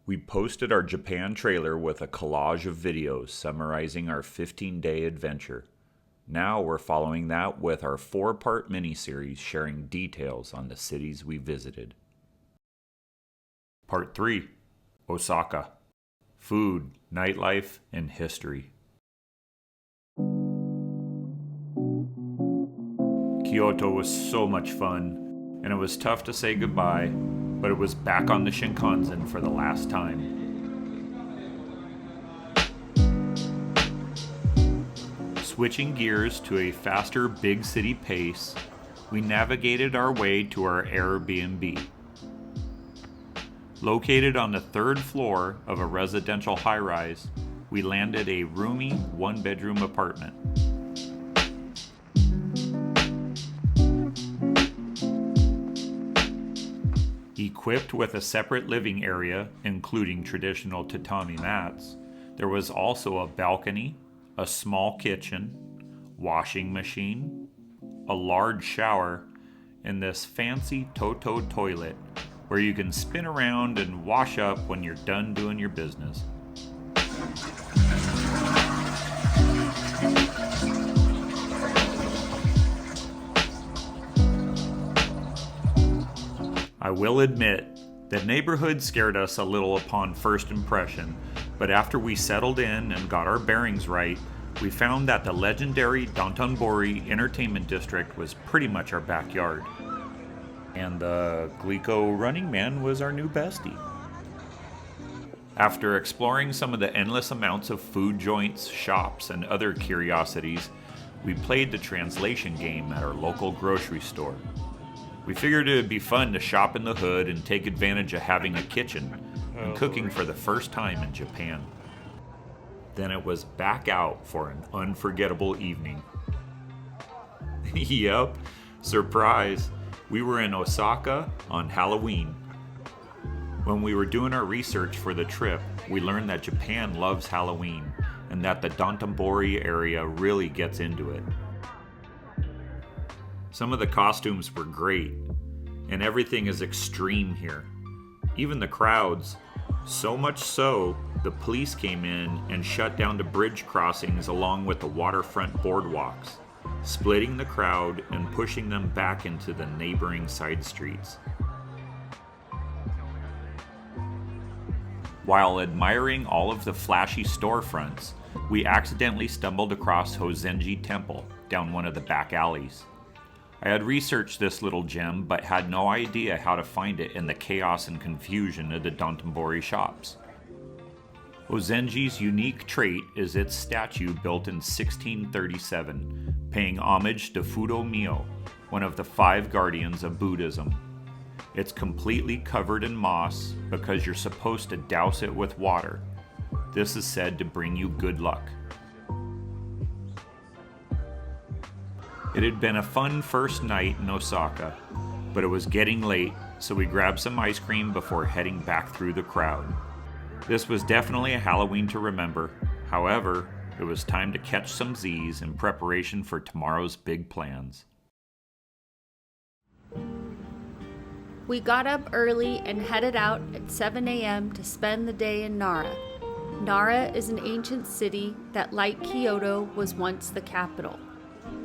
We posted our Japan trailer with a collage of videos summarizing our 15-day adventure. Now we're following that with our 4-part miniseries sharing details on the cities we visited. Part 3: Osaka. Food, nightlife, and history. Kyoto was so much fun, and it was tough to say goodbye, but it was back on the Shinkansen for the last time. Switching gears to a faster big city pace, we navigated our way to our Airbnb. Located on the 3rd floor of a residential high-rise, we landed a roomy 1-bedroom apartment. Equipped with a separate living area, including traditional tatami mats, there was also a balcony, a small kitchen, washing machine, a large shower, and this fancy Toto toilet where you can spin around and wash up when you're done doing your business. I will admit, the neighborhood scared us a little upon first impression, but after we settled in and got our bearings right, we found that the legendary Dotonbori entertainment district was pretty much our backyard. And the Glico Running Man was our new bestie. After exploring some of the endless amounts of food joints, shops, and other curiosities, we played the translation game at our local grocery store. We figured it would be fun to shop in the hood and take advantage of having a kitchen and cooking for the first time in Japan. Then it was back out for an unforgettable evening. Yep, surprise! We were in Osaka on Halloween. When we were doing our research for the trip, we learned that Japan loves Halloween and that the Dotonbori area really gets into it. Some of the costumes were great, and everything is extreme here. Even the crowds. So much so, the police came in and shut down the bridge crossings along with the waterfront boardwalks, splitting the crowd and pushing them back into the neighboring side streets. While admiring all of the flashy storefronts, we accidentally stumbled across Hozenji Temple down one of the back alleys. I had researched this little gem but had no idea how to find it in the chaos and confusion of the Dotonbori shops. Hozenji's unique trait is its statue built in 1637, paying homage to Fudo Myo, one of the 5 guardians of Buddhism. It's completely covered in moss because you're supposed to douse it with water. This is said to bring you good luck. It had been a fun first night in Osaka, but it was getting late, so we grabbed some ice cream before heading back through the crowd. This was definitely a Halloween to remember. However, it was time to catch some Z's in preparation for tomorrow's big plans. We got up early and headed out at 7 a.m. to spend the day in Nara. Nara is an ancient city that, like Kyoto, was once the capital.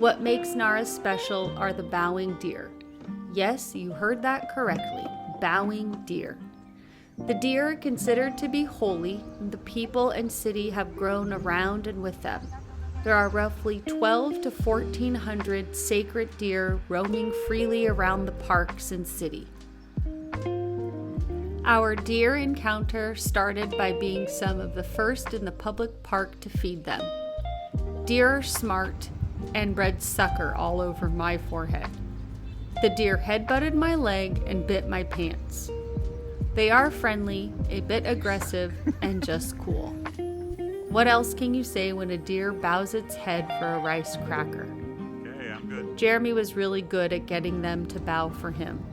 What makes Nara special are the bowing deer. Yes, you heard that correctly, bowing deer. The deer are considered to be holy, and the people and city have grown around and with them. There are roughly 12 to 1,400 sacred deer roaming freely around the parks and city. Our deer encounter started by being some of the first in the public park to feed them. Deer are smart and bred sucker all over my forehead. The deer headbutted my leg and bit my pants. They are friendly, a bit aggressive, and just cool. What else can you say when a deer bows its head for a rice cracker? Okay, I'm good. Jeremy was really good at getting them to bow for him.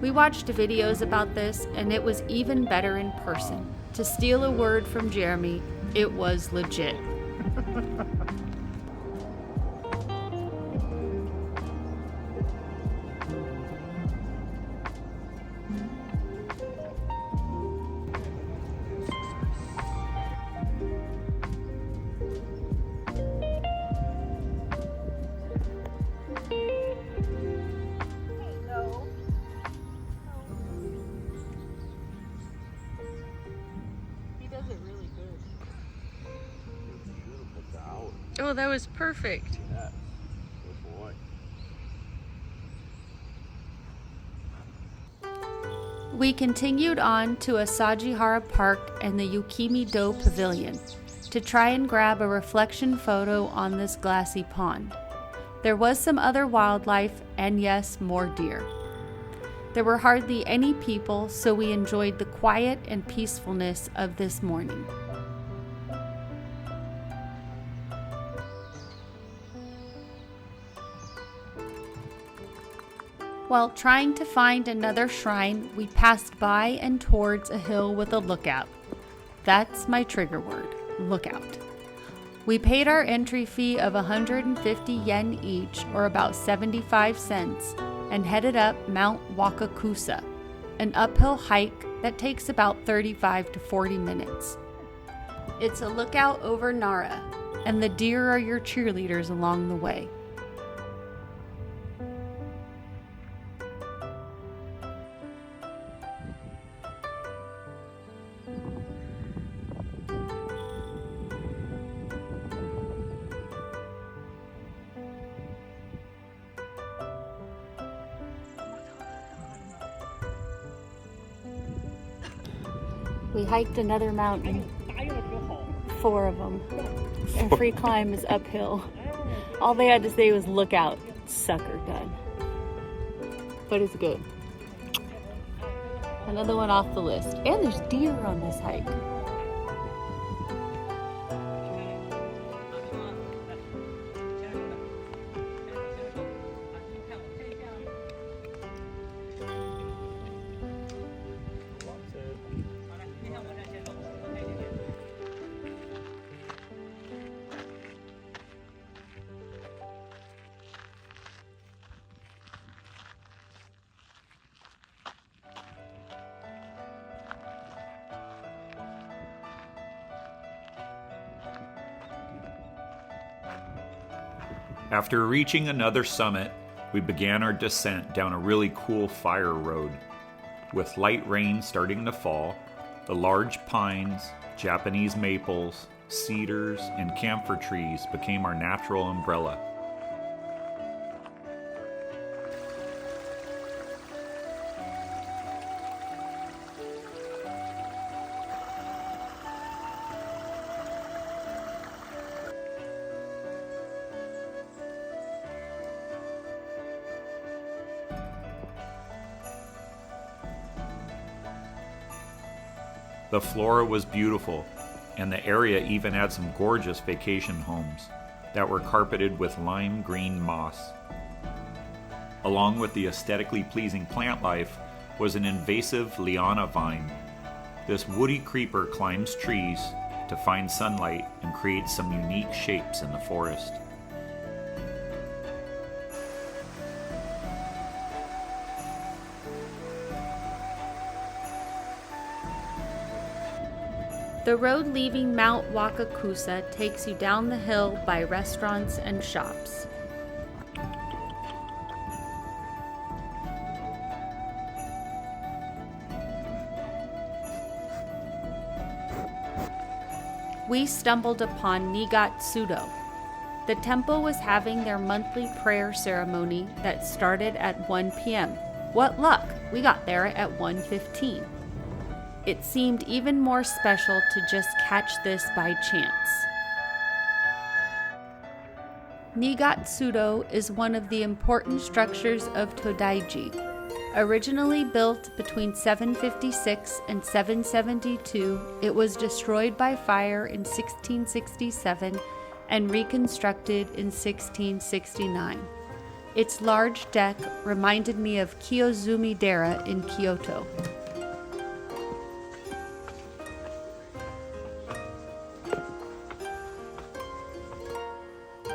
We watched videos about this, and it was even better in person. To steal a word from Jeremy, it was legit. Oh, that was perfect. Yeah. Good boy. We continued on to Asajihara Park and the Yukimi-do Pavilion to try and grab a reflection photo on this glassy pond. There was some other wildlife and yes, more deer. There were hardly any people, so we enjoyed the quiet and peacefulness of this morning. While trying to find another shrine, we passed by and towards a hill with a lookout. That's my trigger word, lookout. We paid our entry fee of 150 yen each, or about 75 cents, and headed up Mount Wakakusa, an uphill hike that takes about 35 to 40 minutes. It's a lookout over Nara, and the deer are your cheerleaders along the way. We hiked another mountain, 4 of them, and free climb is uphill. All they had to say was look out, sucker done. But it's good. Another one off the list. And there's deer on this hike. After reaching another summit, we began our descent down a really cool fire road. With light rain starting to fall, the large pines, Japanese maples, cedars, and camphor trees became our natural umbrella. The flora was beautiful, and the area even had some gorgeous vacation homes that were carpeted with lime green moss. Along with the aesthetically pleasing plant life was an invasive liana vine. This woody creeper climbs trees to find sunlight and creates some unique shapes in the forest. The road leaving Mount Wakakusa takes you down the hill by restaurants and shops. We stumbled upon Nigatsudo. The temple was having their monthly prayer ceremony that started at 1 p.m. What luck! We got there at 1:15. It seemed even more special to just catch this by chance. Nigatsudo is one of the important structures of Todaiji. Originally built between 756 and 772, it was destroyed by fire in 1667 and reconstructed in 1669. Its large deck reminded me of Kiyozumi-dera in Kyoto.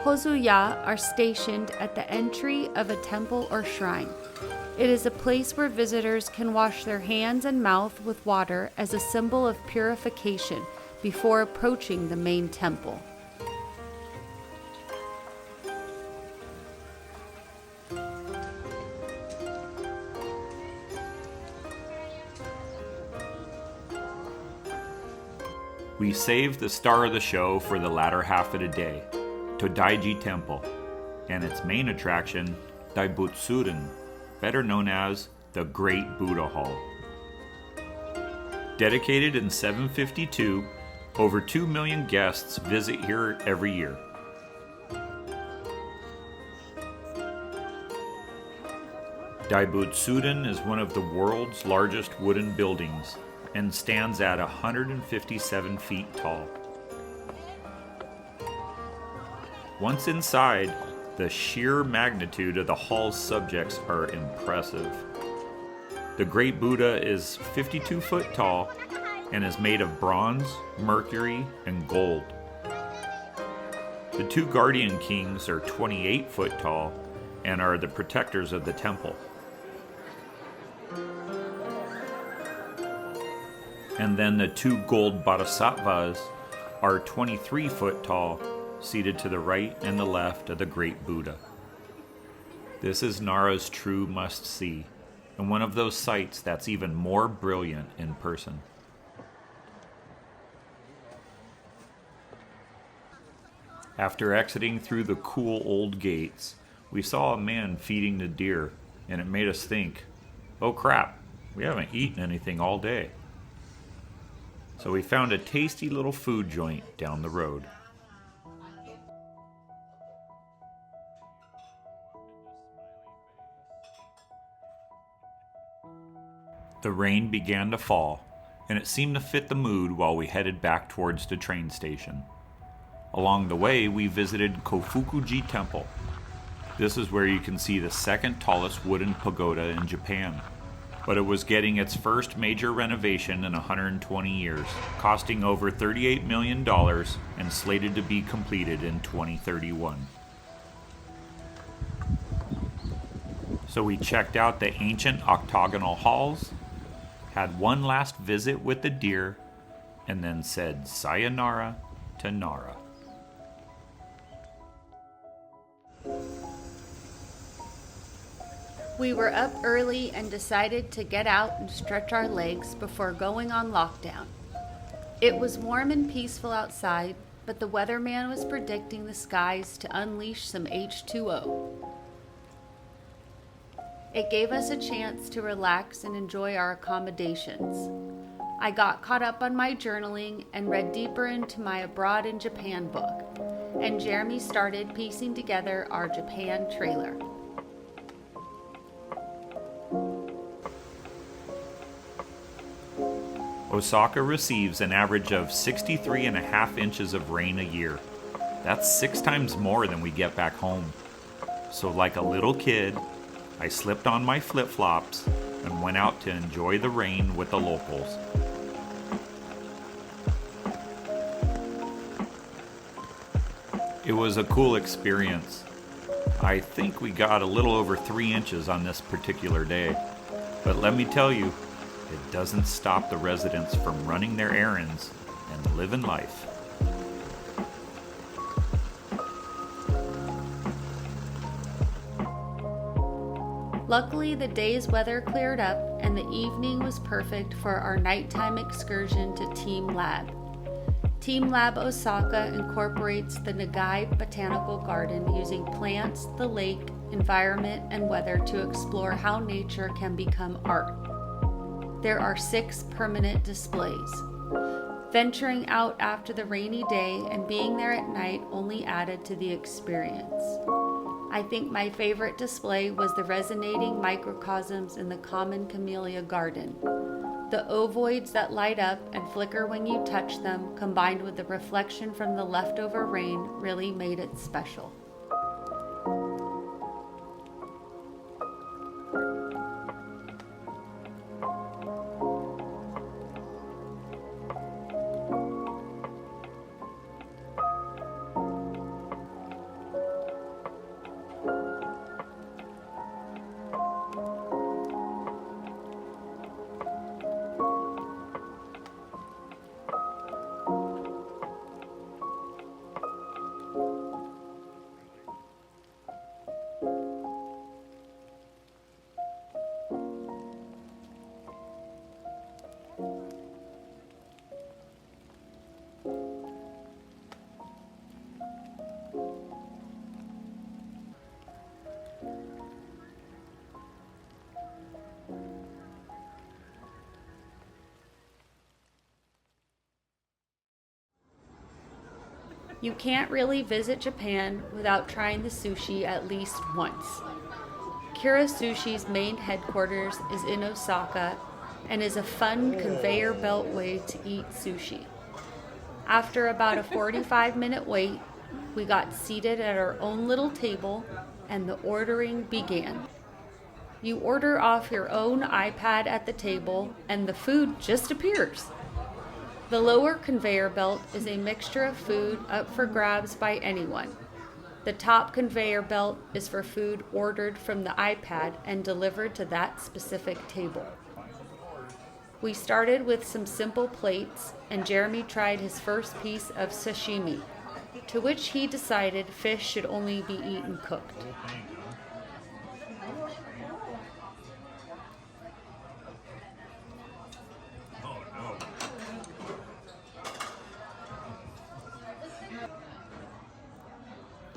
Hozuya are stationed at the entry of a temple or shrine. It is a place where visitors can wash their hands and mouth with water as a symbol of purification before approaching the main temple. We saved the star of the show for the latter half of the day. Todaiji Temple, and its main attraction, Daibutsuren, better known as the Great Buddha Hall. Dedicated in 752, over 2 million guests visit here every year. Daibutsuren is one of the world's largest wooden buildings and stands at 157 feet tall. Once inside, the sheer magnitude of the hall's subjects are impressive. The Great Buddha is 52 foot tall and is made of bronze, mercury, and gold. The two guardian kings are 28 foot tall and are the protectors of the temple. And then the two gold bodhisattvas are 23 foot tall, seated to the right and the left of the Great Buddha. This is Nara's true must-see, and one of those sights that's even more brilliant in person. After exiting through the cool old gates, we saw a man feeding the deer, and it made us think, oh crap, we haven't eaten anything all day. So we found a tasty little food joint down the road. The rain began to fall, and it seemed to fit the mood while we headed back towards the train station. Along the way, we visited Kofukuji Temple. This is where you can see the second tallest wooden pagoda in Japan. But it was getting its first major renovation in 120 years, costing over $38 million and slated to be completed in 2031. So we checked out the ancient octagonal halls, had one last visit with the deer, and then said sayonara to Nara. We were up early and decided to get out and stretch our legs before going on lockdown. It was warm and peaceful outside, but the weatherman was predicting the skies to unleash some H2O. It gave us a chance to relax and enjoy our accommodations. I got caught up on my journaling and read deeper into my Abroad in Japan book, and Jeremy started piecing together our Japan trailer. Osaka receives an average of 63.5 inches of rain a year. That's 6 times more than we get back home. So like a little kid, I slipped on my flip-flops and went out to enjoy the rain with the locals. It was a cool experience. I think we got a little over 3 inches on this particular day. But let me tell you, it doesn't stop the residents from running their errands and living life. Luckily, the day's weather cleared up and the evening was perfect for our nighttime excursion to teamLab. teamLab Osaka incorporates the Nagai Botanical Garden using plants, the lake, environment, and weather to explore how nature can become art. There are 6 permanent displays. Venturing out after the rainy day and being there at night only added to the experience. I think my favorite display was the resonating microcosms in the common camellia garden. The ovoids that light up and flicker when you touch them, combined with the reflection from the leftover rain, really made it special. You can't really visit Japan without trying the sushi at least once. Kura Sushi's main headquarters is in Osaka and is a fun conveyor belt way to eat sushi. After about a 45-minute wait, we got seated at our own little table and the ordering began. You order off your own iPad at the table and the food just appears. The lower conveyor belt is a mixture of food up for grabs by anyone. The top conveyor belt is for food ordered from the iPad and delivered to that specific table. We started with some simple plates, and Jeremy tried his first piece of sashimi, to which he decided fish should only be eaten cooked.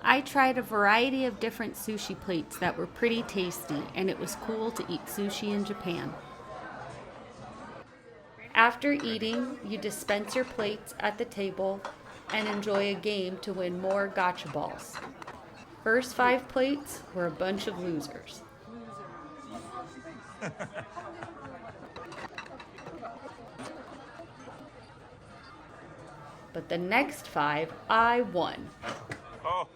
I tried a variety of different sushi plates that were pretty tasty, and it was cool to eat sushi in Japan. After eating, you dispense your plates at the table and enjoy a game to win more gotcha balls. First 5 plates were a bunch of losers. But the next 5, I won. Oh.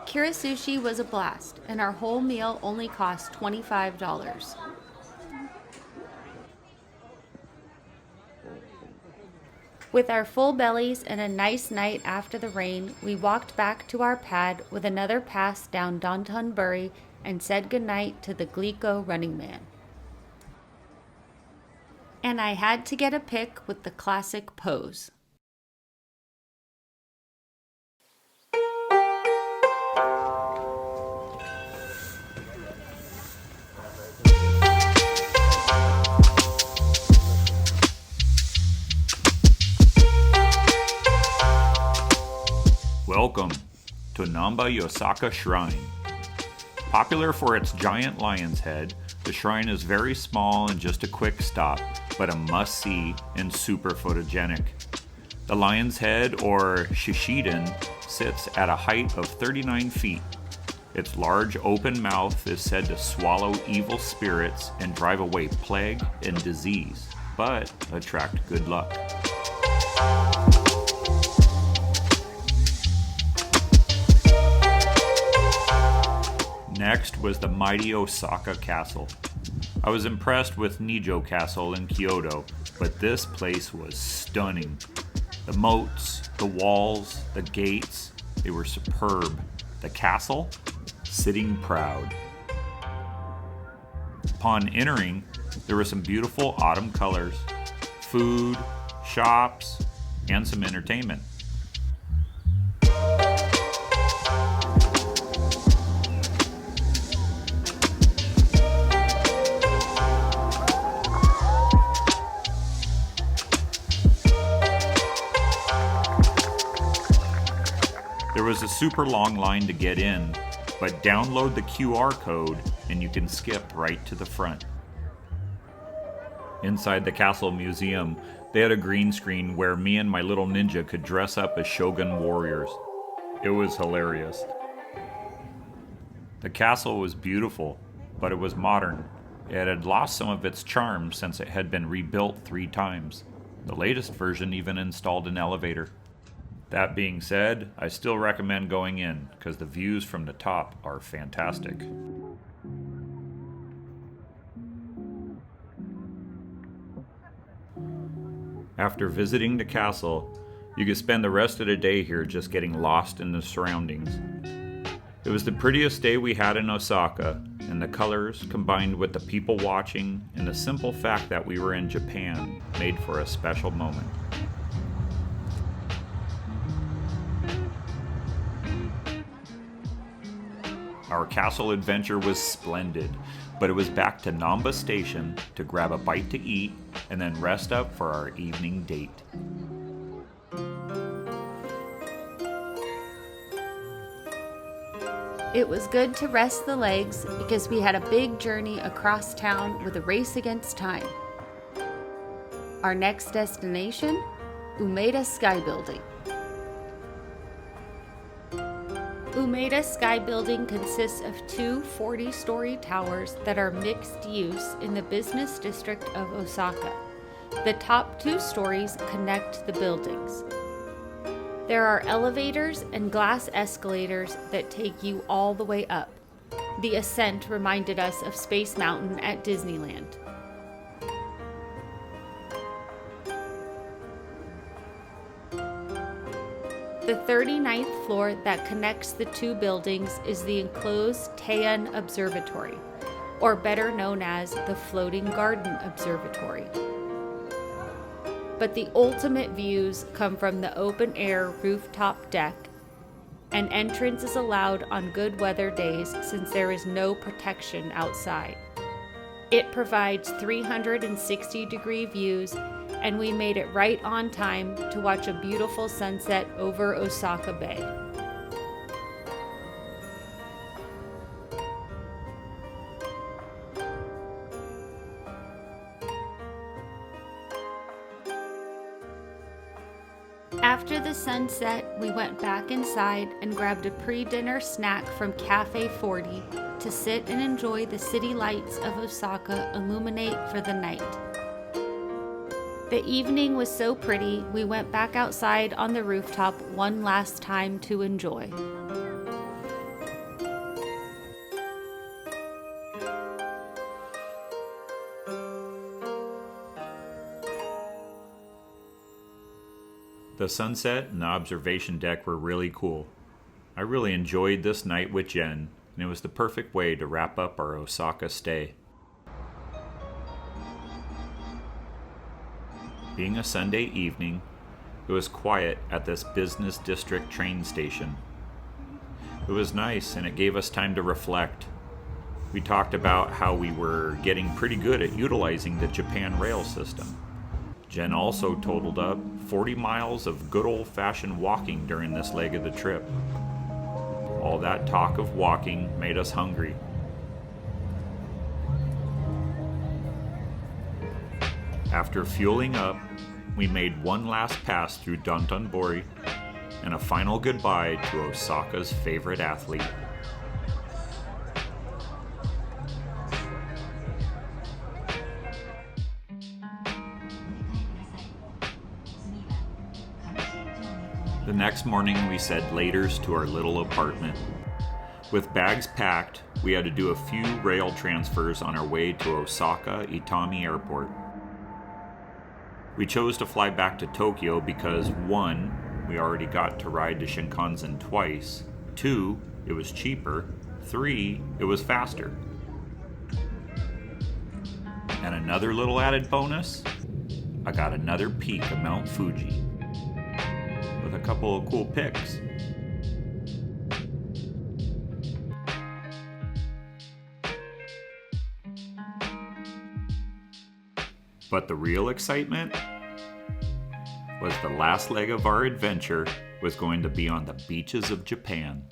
Kura Sushi was a blast, and our whole meal only cost $25. With our full bellies and a nice night after the rain, we walked back to our pad with another pass down Dotonbori and said goodnight to the Glico Running Man. And I had to get a pic with the classic pose. Welcome to Namba Osaka Shrine. Popular for its giant lion's head, the shrine is very small and just a quick stop, but a must-see and super photogenic. The lion's head, or Shishiden, sits at a height of 39 feet. Its large open mouth is said to swallow evil spirits and drive away plague and disease, but attract good luck. Next was the mighty Osaka Castle. I was impressed with Nijo Castle in Kyoto, but this place was stunning. The moats, the walls, the gates, they were superb. The castle, sitting proud. Upon entering, there were some beautiful autumn colors, food, shops, and some entertainment. There was a super long line to get in, but download the QR code and you can skip right to the front. Inside the castle museum, they had a green screen where me and my little ninja could dress up as shogun warriors. It was hilarious. The castle was beautiful, but it was modern. It had lost some of its charm since it had been rebuilt 3 times. The latest version even installed an elevator. That being said, I still recommend going in because the views from the top are fantastic. After visiting the castle, you could spend the rest of the day here just getting lost in the surroundings. It was the prettiest day we had in Osaka, and the colors combined with the people watching and the simple fact that we were in Japan made for a special moment. Our castle adventure was splendid, but it was back to Namba Station to grab a bite to eat and then rest up for our evening date. It was good to rest the legs because we had a big journey across town with a race against time. Our next destination, Umeda Sky Building. Umeda Sky Building consists of two 40-story towers that are mixed use in the business district of Osaka. The top 2 stories connect the buildings. There are elevators and glass escalators that take you all the way up. The ascent reminded us of Space Mountain at Disneyland. The 39th floor that connects the 2 buildings is the enclosed Teian Observatory, or better known as the Floating Garden Observatory. But the ultimate views come from the open-air rooftop deck, and entrance is allowed on good weather days since there is no protection outside. It provides 360-degree views, and we made it right on time to watch a beautiful sunset over Osaka Bay. After the sunset, we went back inside and grabbed a pre-dinner snack from Cafe 40 to sit and enjoy the city lights of Osaka illuminate for the night. The evening was so pretty, we went back outside on the rooftop one last time to enjoy. The sunset and the observation deck were really cool. I really enjoyed this night with Jen, and it was the perfect way to wrap up our Osaka stay. Being a Sunday evening, it was quiet at this business district train station. It was nice and it gave us time to reflect. We talked about how we were getting pretty good at utilizing the Japan rail system. Jen also totaled up 40 miles of good old-fashioned walking during this leg of the trip. All that talk of walking made us hungry. After fueling up, we made one last pass through Dotonbori and a final goodbye to Osaka's favorite athlete. The next morning we said laters to our little apartment. With bags packed, we had to do a few rail transfers on our way to Osaka Itami Airport. We chose to fly back to Tokyo because 1, we already got to ride to Shinkansen twice, 2, it was cheaper, 3, it was faster. And another little added bonus, I got another peek of Mount Fuji with a couple of cool pics. But the real excitement was the last leg of our adventure was going to be on the beaches of Japan.